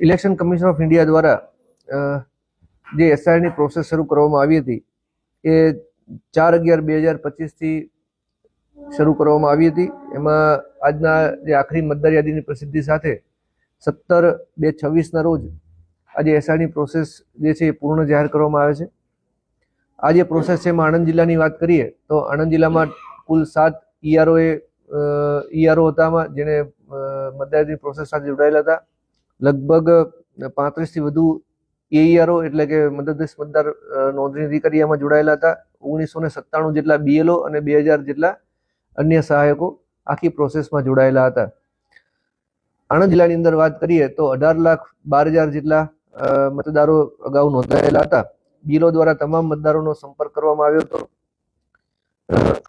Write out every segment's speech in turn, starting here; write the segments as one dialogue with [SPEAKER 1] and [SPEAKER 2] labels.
[SPEAKER 1] Election commission of India દ્વારા જે એસઆઈની process શરૂ કરવામાં આવી હતી એ 4/11/2025થી શરૂ કરવામાં આવી હતી. એમાં આજના જે આખરી મતદાર યાદીની પ્રસિદ્ધિ સાથે 17/2/26ના રોજ આજે એસઆઈની પ્રોસેસ જે છે એ પૂર્ણ જાહેર કરવામાં આવે છે. આ જે પ્રોસેસ છે એમાં આણંદ જિલ્લાની વાત કરીએ તો આણંદ જિલ્લામાં કુલ 7 ઈઆરઓ હતા જેને મતદારની પ્રોસેસ સાથે જોડાયેલા હતા. લગભગ 35થી વધુ એઈઆરઓ એટલે કે મદદનીશ મતદાર નોંધણી અધિકારી આમાં જોડાયેલા હતા. 1997 જેટલા બીએલઓ અને 2000 જેટલા અન્ય સહાયકો આખી પ્રોસેસમાં જોડાયેલા હતા. આણંદ જિલ્લાની અંદર વાત કરીએ તો 18,12,000 જેટલા મતદારો અગાઉ નોંધાયેલા હતા. બીએલઓ દ્વારા તમામ મતદારોનો સંપર્ક કરવામાં આવ્યો હતો.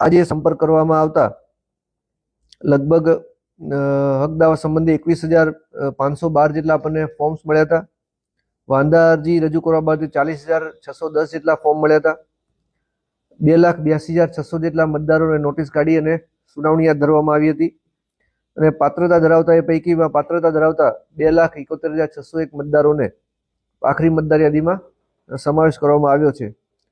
[SPEAKER 1] આજે સંપર્ક કરવામાં આવતા લગભગ હક દાવા સંબંધી 21,512 જેટલા આપણને ફોર્મ્સ મળ્યા હતા. વાંધા અરજી રજૂ કરવા બાદ 40,610 જેટલા ફોર્મ મળ્યા હતા. 2,82,600 જેટલા મતદારોને નોટિસ કાઢી અને સુનાવણી હાથ ધરવામાં આવી હતી. અને પાત્રતા ધરાવતા એ પૈકીમાં પાત્રતા ધરાવતા 2,71,601 મતદારોને આખરી મતદાર યાદીમાં સમાવેશ કરવામાં આવ્યો છે.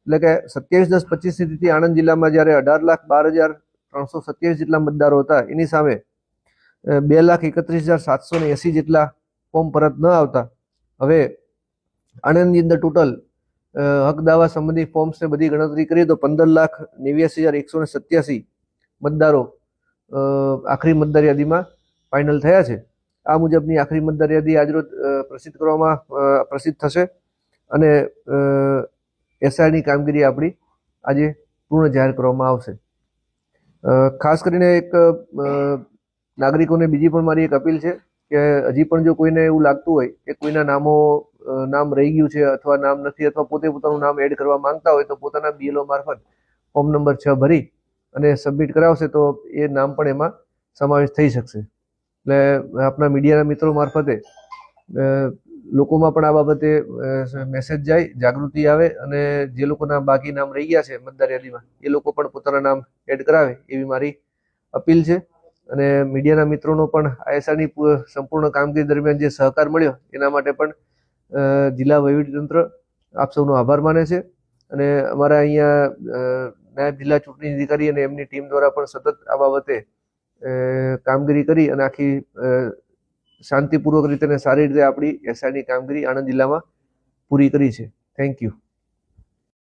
[SPEAKER 1] એટલે કે 27/10/25ની તિથિ આણંદ જિલ્લામાં જ્યારે 18,12,327 જેટલા મતદારો હતા એની સામે 2,31,780 જેટલા ફોર્મ પરત ન આવતા હવે આણંદની અંદર ટોટલ હક દાવા સંબંધી ફોર્મ્સને બધી ગણતરી કરીએ તો 15,89,187 મતદારો આખરી મતદાર યાદીમાં ફાઇનલ થયા છે. આ મુજબની આખરી મતદાર યાદી આજરોજ પ્રસિદ્ધ થશે અને એસઆઈની કામગીરી આપણી આજે પૂર્ણ જાહેર કરવામાં આવશે. ખાસ કરીને એક નાગરિકોને બીજી પણ મારી એક અપીલ છે કે હજી પણ જો કોઈને એવું લાગતું હોય કે કોઈના નામ રહી ગયું છે અથવા નામ નથી અથવા પોતે પોતાનું નામ એડ કરવા માંગતા હોય તો પોતાના બીએલઓ મારફત ફોર્મ નંબર 6 ભરી અને સબમિટ કરાવશે તો એ નામ પણ એમાં સમાવેશ થઈ શકશે. એટલે આપણા મીડિયાના મિત્રો મારફતે લોકોમાં પણ આ બાબતે મેસેજ જાય, જાગૃતિ આવે અને જે લોકોના બાકી નામ રહી ગયા છે મતદાર યાદીમાં એ લોકો પણ પોતાના નામ એડ કરાવે એવી મારી અપીલ છે. અને મીડિયાના મિત્રોનો પણ આઈએસઆરની સંપૂર્ણ કામગીરી દરમિયાન જે સહકાર મળ્યો એના માટે પણ જિલ્લા વહીવટીતંત્ર આપ સૌનો આભાર માને છે. અને અમારા અહીંયા નાયબ જિલ્લા ચૂંટણી અધિકારી અને એમની ટીમ દ્વારા પણ સતત આ બાબતે કામગીરી કરી અને આખી શાંતિપૂર્વક રીતે અને સારી રીતે આપણી એસઆઈની કામગીરી આણંદ જિલ્લામાં પૂરી કરી છે. Thank you.